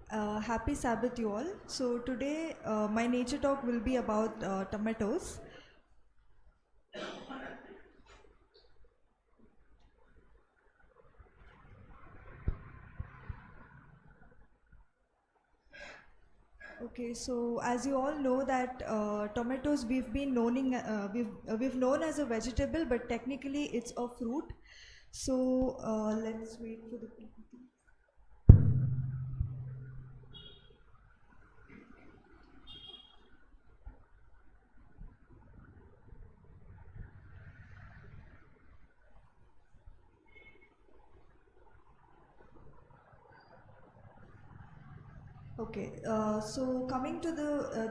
Happy Sabbath, you all. So today, my nature talk will be about tomatoes. Okay, so as you all know that tomatoes we've known as a vegetable, but technically it's a fruit. So let's wait for the. Okay, so coming to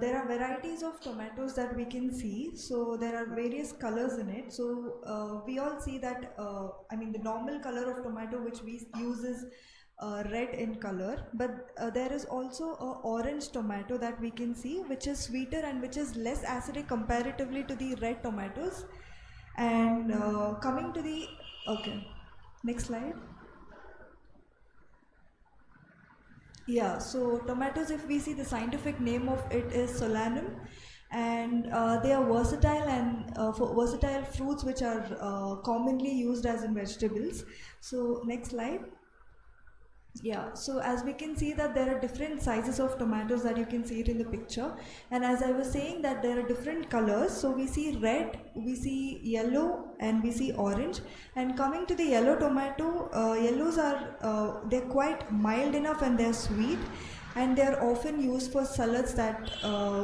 there are varieties of tomatoes that we can see. So there are various colors in it. So we all see that, the normal color of tomato which we use is red in color, but there is also a orange tomato that we can see, which is sweeter and which is less acidic comparatively to the red tomatoes. And coming to the, okay, next slide. Yeah, so tomatoes, if we see the scientific name of it is Solanum, and they are versatile and for versatile fruits which are commonly used as in vegetables. So next slide. Yeah, so as we can see that there are different sizes of tomatoes that you can see it in the picture, and as I was saying that there are different colors. So we see red, we see yellow, and we see orange. And coming to the yellow tomato, yellows are they're quite mild enough and they're sweet, and they're often used for salads that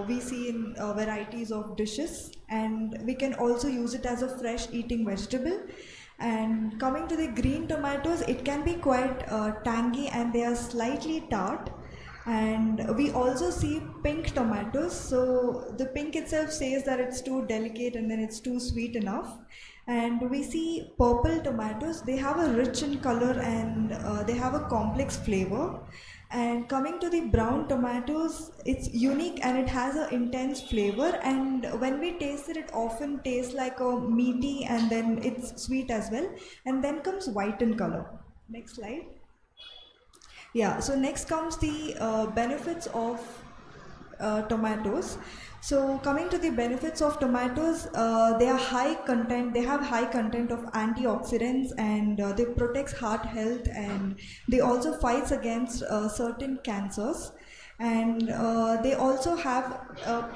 we see in varieties of dishes, and we can also use it as a fresh eating vegetable. And coming to the green tomatoes, it can be quite tangy and they are slightly tart. And we also see pink tomatoes. So the pink itself says that it's too delicate and then it's too sweet enough. And we see purple tomatoes. They have a rich in color and they have a complex flavor. And coming to the brown tomatoes, it's unique and it has an intense flavor, and when we taste it, it often tastes like a meaty and then it's sweet as well. And then comes white in color. Next slide. Yeah, so next comes the benefits of tomatoes. So coming to the benefits of tomatoes, they are high content. They have high content of antioxidants, and they protect heart health, and they also fights against certain cancers. And they also have,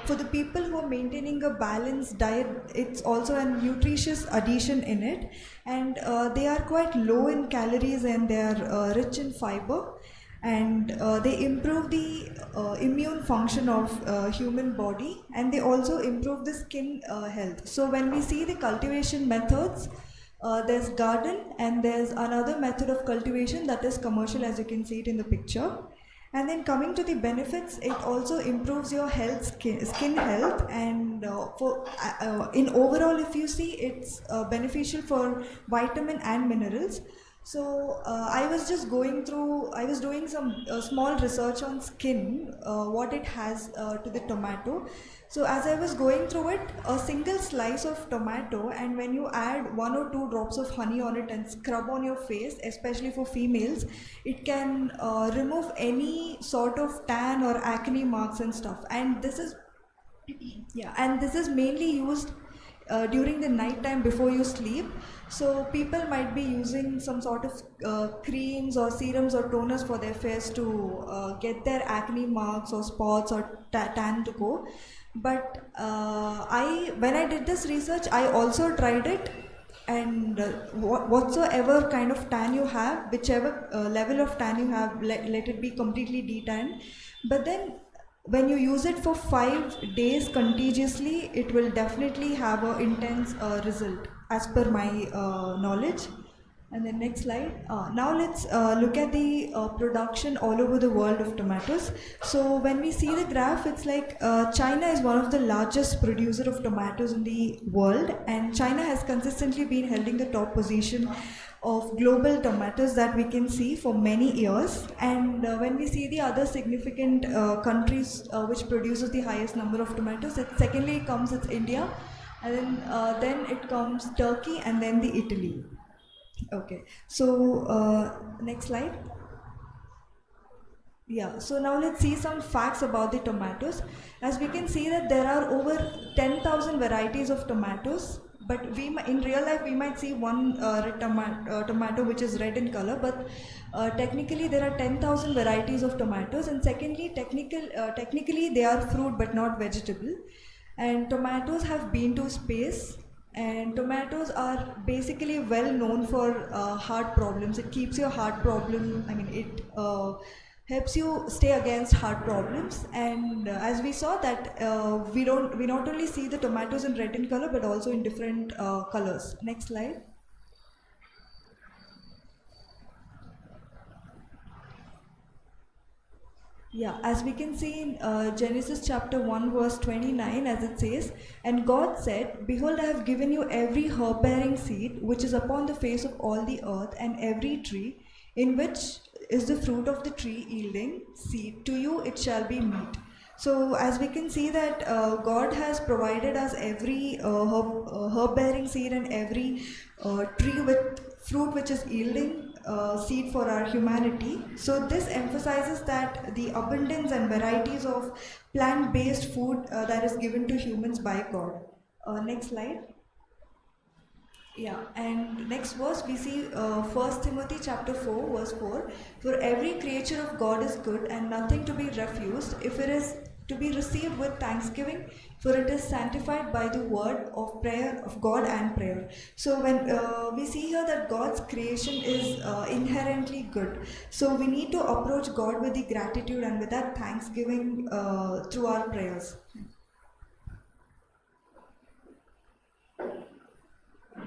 for the people who are maintaining a balanced diet, it's also a nutritious addition in it. And they are quite low in calories and they are rich in fiber, and they improve the immune function of human body, and they also improve the skin health. So when we see the cultivation methods, there's garden and there's another method of cultivation that is commercial, as you can see it in the picture. And then coming to the benefits, it also improves your skin health, and in overall, if you see, it's beneficial for vitamin and minerals. So I was just going through, I was doing some small research on skin, what it has to the tomato. So as I was going through it, a single slice of tomato, and when you add 1 or 2 drops of honey on it and scrub on your face, especially for females, it can remove any sort of tan or acne marks and stuff. And this is, yeah, and this is mainly used during the night time before you sleep. So people might be using some sort of creams or serums or toners for their face to get their acne marks or spots or tan to go. But when I did this research, I also tried it, and whatsoever kind of tan you have, whichever level of tan you have, let it be completely detanned. But then when you use it for 5 days contagiously, it will definitely have an intense result as per my knowledge. And then next slide. Now let's look at the production all over the world of tomatoes. So when we see the graph, it's like China is one of the largest producer of tomatoes in the world, and China has consistently been holding the top position of global tomatoes that we can see for many years. And when we see the other significant countries which produces the highest number of tomatoes, secondly comes it's India, and then it comes Turkey, and then the Italy. Okay, so next slide. Yeah, so now let's see some facts about the tomatoes. As we can see that there are over 10,000 varieties of tomatoes, but in real life we might see one tomato which is red in color, but technically there are 10,000 varieties of tomatoes, and secondly, technically they are fruit but not vegetable. And tomatoes have been to space, and tomatoes are basically well known for heart problems. It keeps your heart problem, I mean it helps you stay against heart problems. And as we saw that we not only see the tomatoes in red in color but also in different colors. Next slide. Yeah, as we can see in Genesis chapter 1 verse 29, as it says, "And God said, Behold, I have given you every herb-bearing seed which is upon the face of all the earth, and every tree in which is the fruit of the tree yielding seed. To you it shall be meat." So as we can see that God has provided us every herb-bearing seed and every tree with fruit which is yielding seed for our humanity. So this emphasizes that the abundance and varieties of plant-based food that is given to humans by God. Next slide. Yeah, and next verse we see 1 Timothy chapter 4 verse 4. "For every creature of God is good and nothing to be refused if it is to be received with thanksgiving, for it is sanctified by the word of prayer of God and prayer." So when we see here that God's creation is inherently good, so we need to approach God with the gratitude and with that thanksgiving through our prayers.